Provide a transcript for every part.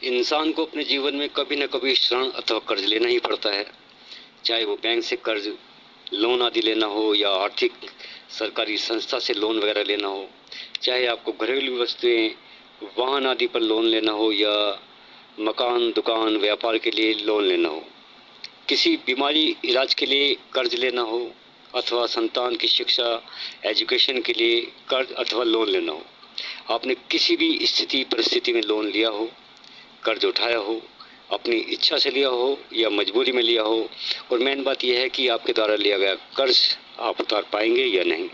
इंसान को अपने जीवन में कभी न कभी ऋण अथवा कर्ज लेना ही पड़ता है, चाहे वो बैंक से कर्ज, लोन आदि लेना हो या आर्थिक सरकारी संस्था से लोन वगैरह लेना हो, चाहे आपको घरेलू वस्तुएं, वाहन आदि पर लोन लेना हो या मकान, दुकान, व्यापार के लिए लोन लेना हो, किसी बीमारी इलाज के लिए कर्ज लेना हो अथवा संतान की शिक्षा, एजुकेशन के लिए कर्ज अथवा लोन लेना हो। आपने किसी भी स्थिति परिस्थिति में लोन लिया हो, कर्ज उठाया हो, अपनी इच्छा से लिया हो या मजबूरी में लिया हो, और मेन बात यह है कि आपके द्वारा लिया गया कर्ज आप उतार पाएंगे या नहीं,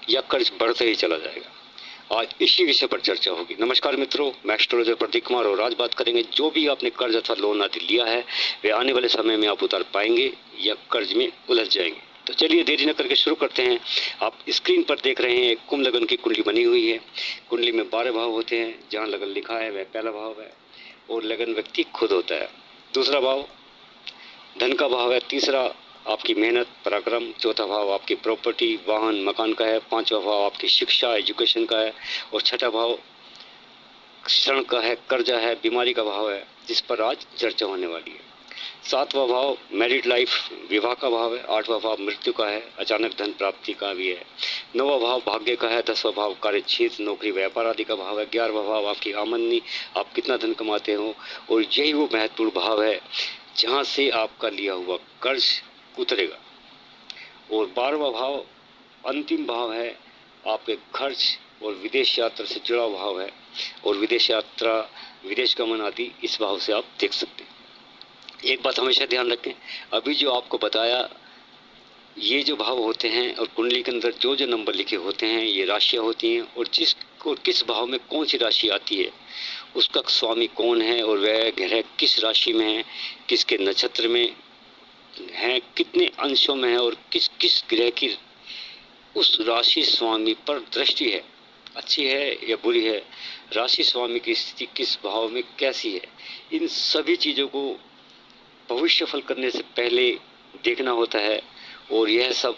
या कर्ज बढ़ता ही चला जाएगा। आज इसी विषय पर चर्चा होगी। नमस्कार मित्रों, मैं एस्ट्रोलॉजर प्रदीप कुमार, और आज बात करेंगे जो भी आपने कर्ज अथवा लोन आदि लिया है वे आने वाले समय में आप उतार पाएंगे या कर्ज में उलझ जाएंगे। तो चलिए देरी न करके शुरू करते हैं। आप स्क्रीन पर देख रहे हैं एक कुंभ लगन की कुंडली बनी हुई है। कुंडली में 12 भाव होते हैं। जहाँ लगन लिखा है वह पहला भाव है और लगन व्यक्ति खुद होता है। दूसरा भाव धन का भाव है। तीसरा आपकी मेहनत, पराक्रम। चौथा भाव आपकी प्रॉपर्टी, वाहन, मकान का है। पांचवा भाव आपकी शिक्षा, एजुकेशन का है। और छठा भाव ऋण का है, कर्जा है, बीमारी का भाव है, जिस पर आज चर्चा होने वाली है। सातवां भाव मैरिड लाइफ, विवाह का भाव है। आठवां भाव मृत्यु का है, अचानक धन प्राप्ति का भी है। नौवां भाव भाग्य का है। 10वां भाव कार्य क्षेत्र, नौकरी, व्यापार आदि का भाव है। 11वां भाव आपकी आमदनी, आप कितना धन कमाते हो, और यही वो महत्वपूर्ण भाव है जहां से आपका लिया हुआ कर्ज उतरेगा। और 12वां भाव अंतिम भाव है आपके खर्च और विदेश यात्रा से जुड़ा भाव है, और विदेश यात्रा, विदेश गमन आदि इस भाव से आप देख सकते हैं। एक बात हमेशा ध्यान रखें, अभी जो आपको बताया ये जो भाव होते हैं और कुंडली के अंदर जो जो नंबर लिखे होते हैं ये राशियां होती हैं, और किस भाव में कौन सी राशि आती है, उसका स्वामी कौन है और वह ग्रह किस राशि में है, किसके नक्षत्र में है, कितने अंशों में है, और किस किस ग्रह की उस राशि स्वामी पर दृष्टि है, अच्छी है या बुरी है, राशि स्वामी की स्थिति किस भाव में कैसी है, इन सभी चीज़ों को भविष्य फल करने से पहले देखना होता है। और यह सब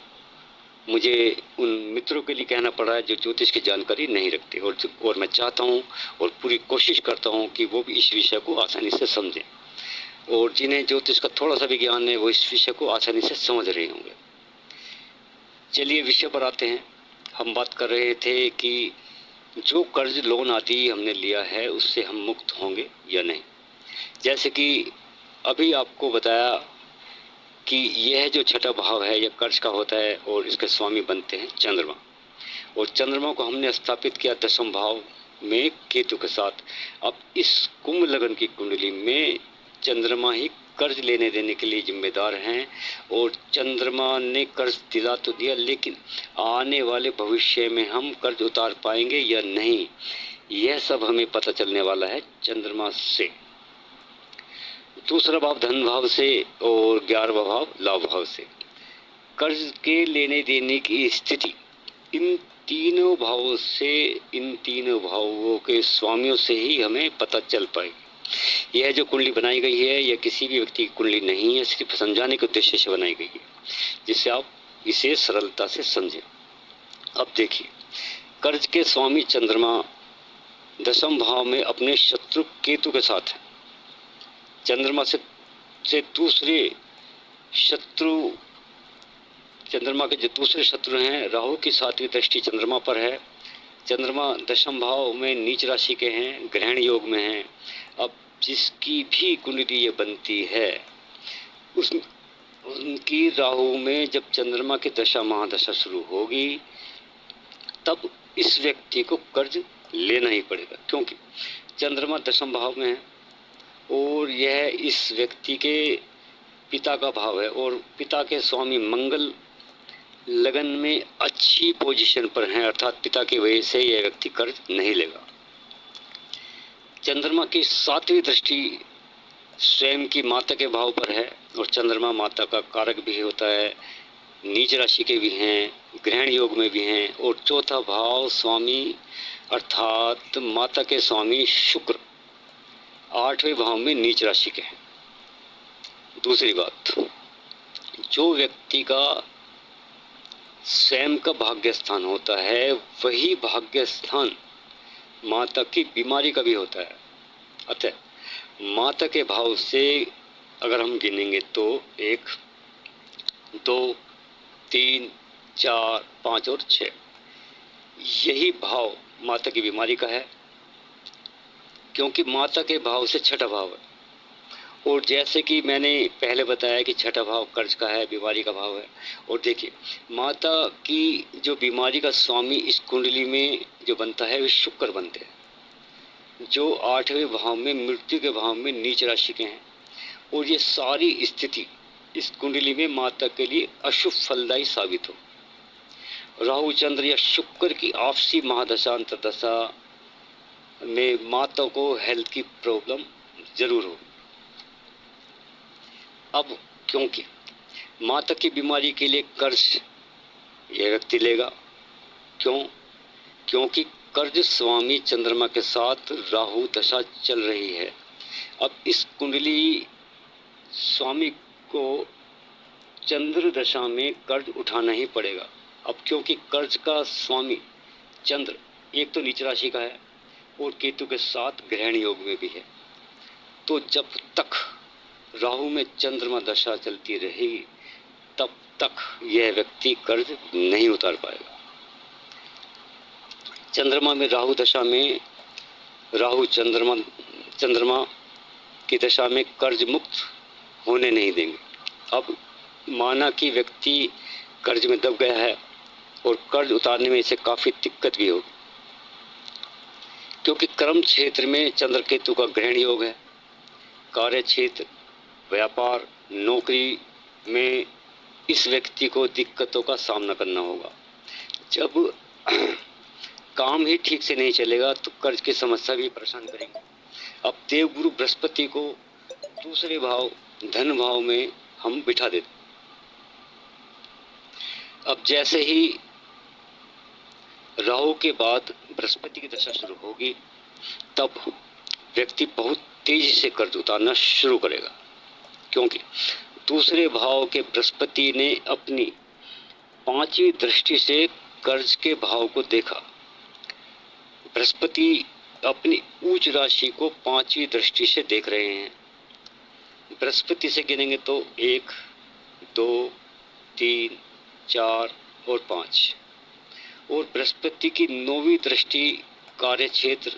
मुझे उन मित्रों के लिए कहना पड़ा है जो ज्योतिष की जानकारी नहीं रखते, और मैं चाहता हूं और पूरी कोशिश करता हूं कि वो भी इस विषय को आसानी से समझें, और जिन्हें ज्योतिष का थोड़ा सा भी ज्ञान है वो इस विषय को आसानी से समझ रहे होंगे। चलिए विषय पर आते हैं। हम बात कर रहे थे कि जो कर्ज लोन आदि हमने लिया है उससे हम मुक्त होंगे या नहीं। जैसे कि अभी आपको बताया कि यह जो छठा भाव है यह कर्ज का होता है, और इसके स्वामी बनते हैं चंद्रमा, और चंद्रमा को हमने स्थापित किया 10वें भाव में केतु के साथ। अब इस कुंभ लगन की कुंडली में चंद्रमा ही कर्ज लेने देने के लिए जिम्मेदार हैं, और चंद्रमा ने कर्ज दिला तो दिया, लेकिन आने वाले भविष्य में हम कर्ज उतार पाएंगे या नहीं, यह सब हमें पता चलने वाला है चंद्रमा से। दूसरा भाव धन भाव से और 11वां भाव लाभ भाव से। कर्ज के लेने देने की स्थिति इन तीनों भावों से, इन तीनों भावों के स्वामियों से ही हमें पता चल पाएगी। यह जो कुंडली बनाई गई है यह किसी भी व्यक्ति की कुंडली नहीं है, सिर्फ समझाने के उद्देश्य से बनाई गई है, जिससे आप इसे सरलता से समझें। अब देखिए, कर्ज के स्वामी चंद्रमा 10वें भाव में अपने शत्रु केतु के साथ है। चंद्रमा से दूसरे शत्रु, चंद्रमा के जो दूसरे शत्रु हैं राहु की 7वीं दृष्टि चंद्रमा पर है। चंद्रमा 10वें भाव में नीच राशि के हैं, ग्रहण योग में हैं। अब जिसकी भी कुंडली ये बनती है उनकी राहु में जब चंद्रमा की दशा महादशा शुरू होगी तब इस व्यक्ति को कर्ज लेना ही पड़ेगा, क्योंकि चंद्रमा 10वें भाव में है और यह इस व्यक्ति के पिता का भाव है, और पिता के स्वामी मंगल लगन में अच्छी पोजीशन पर हैं, अर्थात पिता की वजह से यह व्यक्ति कर्ज नहीं लेगा। चंद्रमा की 7वीं दृष्टि स्वयं की माता के भाव पर है, और चंद्रमा माता का कारक भी होता है, नीच राशि के भी हैं, ग्रहण योग में भी हैं, और चौथा भाव स्वामी अर्थात माता के स्वामी शुक्र 8वें भाव में नीच राशि के हैं। दूसरी बात, जो व्यक्ति का स्वयं का भाग्य स्थान होता है वही भाग्य स्थान माता की बीमारी का भी होता है। अतः माता के भाव से अगर हम गिनेंगे तो 1, 2, 3, 4, 5 और 6, यही भाव माता की बीमारी का है, क्योंकि माता के भाव से छठा भाव है। और जैसे कि मैंने पहले बताया कि छठा भाव कर्ज का है, बीमारी का भाव है। और देखिए, माता की जो बीमारी का स्वामी इस कुंडली में जो बनता है वे शुक्र बनते हैं, जो 8वें भाव में मृत्यु के भाव में नीच राशि के हैं। और ये सारी स्थिति इस कुंडली में माता के लिए अशुभ फलदायी साबित हो। राहु चंद्र या शुक्र की आपसी महादशा अंतर्दशा में माता को हेल्थ की प्रॉब्लम जरूर हो। अब क्योंकि माता की बीमारी के लिए कर्ज यह व्यक्ति लेगा, क्योंकि कर्ज स्वामी चंद्रमा के साथ राहु दशा चल रही है। अब इस कुंडली स्वामी को चंद्र दशा में कर्ज उठाना ही पड़ेगा। अब क्योंकि कर्ज का स्वामी चंद्र एक तो नीच राशि का है और केतु के साथ ग्रहण योग में भी है, तो जब तक राहु में चंद्रमा दशा चलती रहेगी तब तक यह व्यक्ति कर्ज नहीं उतार पाएगा। चंद्रमा में राहु दशा में राहु चंद्रमा की दशा में कर्ज मुक्त होने नहीं देंगे। अब माना कि व्यक्ति कर्ज में दब गया है और कर्ज उतारने में इसे काफी दिक्कत भी होगी, क्योंकि कर्म क्षेत्र में चंद्र केतु का ग्रहण योग है। कार्य क्षेत्र, व्यापार, नौकरी में इस व्यक्ति को दिक्कतों का सामना करना होगा। जब काम ही ठीक से नहीं चलेगा तो कर्ज की समस्या भी परेशान करेंगे। अब देवगुरु बृहस्पति को दूसरे भाव धन भाव में हम बिठा देते। अब जैसे ही राहु के बाद बृहस्पति की दशा शुरू होगी तब व्यक्ति बहुत तेजी से कर्ज उतारना शुरू करेगा, क्योंकि दूसरे भाव के बृहस्पति ने अपनी 5वीं दृष्टि से कर्ज के भाव को देखा। बृहस्पति अपनी उच्च राशि को 5वीं दृष्टि से देख रहे हैं। बृहस्पति से गिनेंगे तो 1, 2, 3, 4 और 5। और बृहस्पति की 9वीं दृष्टि कार्य क्षेत्र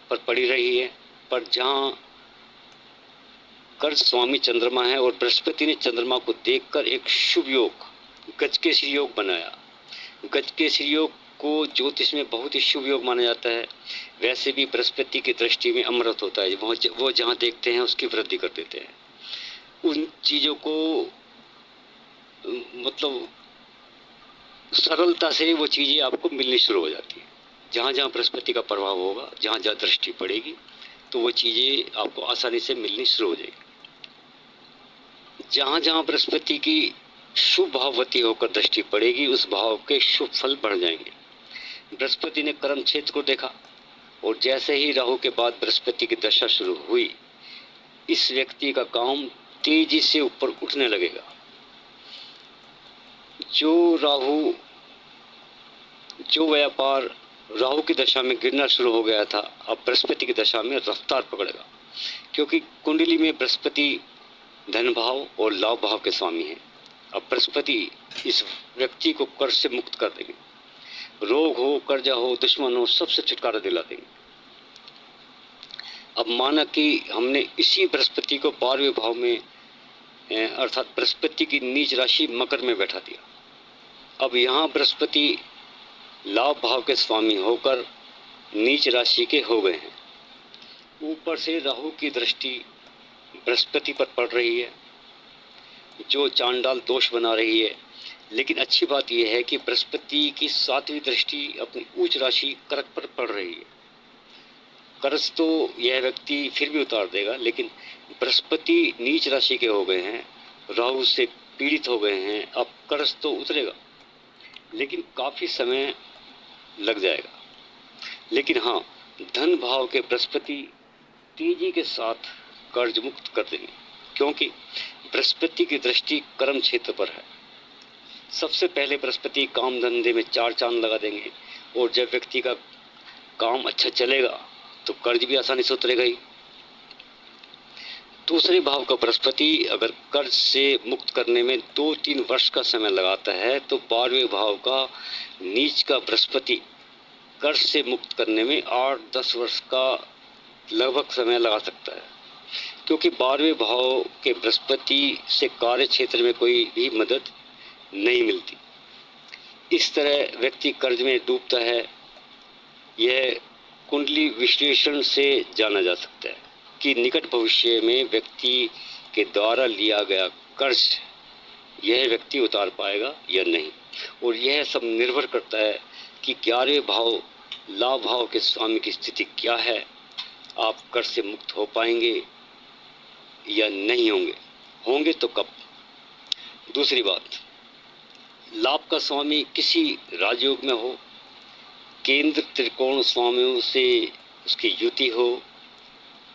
पर पड़ी रही है, पर जहां कर्ज स्वामी चंद्रमा है और बृहस्पति ने चंद्रमा को देखकर एक शुभ योग गजकेसरी योग बनाया। गजकेसरी योग को ज्योतिष में बहुत ही शुभ योग माना जाता है। वैसे भी बृहस्पति की दृष्टि में अमृत होता है, वो जहां देखते हैं उसकी वृद्धि कर देते हैं। उन चीजों को मतलब सरलता से वो चीजें आपको मिलनी शुरू हो जाती है। जहां जहां बृहस्पति का प्रभाव होगा, जहां जहां दृष्टि पड़ेगी, तो वो चीजें आपको आसानी से मिलनी शुरू हो जाएगी। जहां जहां बृहस्पति की शुभ भाववती होकर दृष्टि पड़ेगी उस भाव के शुभ फल बढ़ जाएंगे। बृहस्पति ने कर्म क्षेत्र को देखा और जैसे ही राहु के बाद बृहस्पति की दशा शुरू हुई, इस व्यक्ति का काम तेजी से ऊपर उठने लगेगा। जो व्यापार राहु की दशा में गिरना शुरू हो गया था, अब बृहस्पति की दशा में रफ्तार पकड़ेगा, क्योंकि कुंडली में बृहस्पति धन भाव और लाभ भाव के स्वामी है। अब बृहस्पति इस व्यक्ति को कर्ज से मुक्त कर देंगे। रोग हो, कर्जा हो, दुश्मन हो, सबसे छुटकारा दिला देंगे। अब माना कि हमने इसी बृहस्पति को 12वें भाव में अर्थात बृहस्पति की नीच राशि मकर में बैठा दिया। अब यहाँ बृहस्पति लाभ भाव के स्वामी होकर नीच राशि के हो गए हैं। ऊपर से राहु की दृष्टि बृहस्पति पर पड़ रही है, जो चांडाल दोष बना रही है। लेकिन अच्छी बात यह है कि बृहस्पति की 7वीं दृष्टि अपनी उच्च राशि कर्क पर पड़ रही है। कर्ज तो यह व्यक्ति फिर भी उतार देगा, लेकिन बृहस्पति नीच राशि के हो गए हैं, राहु से पीड़ित हो गए हैं। अब कर्ज तो उतरेगा, लेकिन काफी समय लग जाएगा। लेकिन हाँ, धन भाव के बृहस्पति तेजी के साथ कर्ज मुक्त कर देंगे, क्योंकि बृहस्पति की दृष्टि कर्म क्षेत्र पर है। सबसे पहले बृहस्पति काम धंधे में 4 चांद लगा देंगे, और जब व्यक्ति का काम अच्छा चलेगा तो कर्ज भी आसानी से उतरेगा ही। दूसरे भाव का बृहस्पति अगर कर्ज से मुक्त करने में 2-3 वर्ष का समय लगाता है, तो 12वें भाव का नीच का बृहस्पति कर्ज से मुक्त करने में 8-10 वर्ष का लगभग समय लगा सकता है, क्योंकि 12वें भाव के बृहस्पति से कार्य क्षेत्र में कोई भी मदद नहीं मिलती। इस तरह व्यक्ति कर्ज में डूबता है। यह कुंडली विश्लेषण से जाना जा सकता है कि निकट भविष्य में व्यक्ति के द्वारा लिया गया कर्ज यह व्यक्ति उतार पाएगा या नहीं, और यह सब निर्भर करता है कि 11वें भाव लाभ भाव के स्वामी की स्थिति क्या है। आप कर्ज से मुक्त हो पाएंगे या नहीं होंगे तो कब। दूसरी बात, लाभ का स्वामी किसी राजयोग में हो, केंद्र त्रिकोण स्वामियों से उसकी युति हो,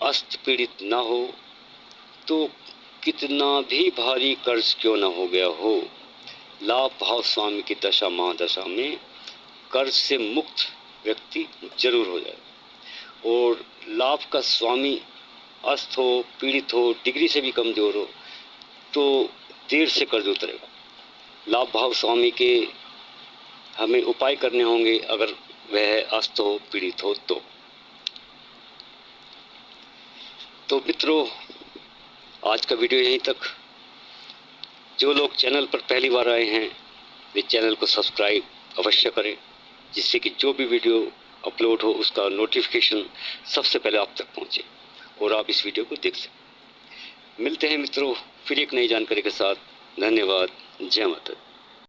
अस्त पीड़ित ना हो, तो कितना भी भारी कर्ज क्यों ना हो गया हो, लाभ भाव स्वामी की दशा महादशा में कर्ज से मुक्त व्यक्ति जरूर हो जाए। और लाभ का स्वामी अस्त हो, पीड़ित हो, डिग्री से भी कमजोर हो, तो देर से कर्ज उतरेगा। लाभ भाव स्वामी के हमें उपाय करने होंगे अगर वह अस्त हो, पीड़ित हो तो मित्रों, आज का वीडियो यहीं तक। जो लोग चैनल पर पहली बार आए हैं वे चैनल को सब्सक्राइब अवश्य करें, जिससे कि जो भी वीडियो अपलोड हो उसका नोटिफिकेशन सबसे पहले आप तक पहुंचे और आप इस वीडियो को देख सकें। मिलते हैं मित्रों फिर एक नई जानकारी के साथ। धन्यवाद। जय माता दी।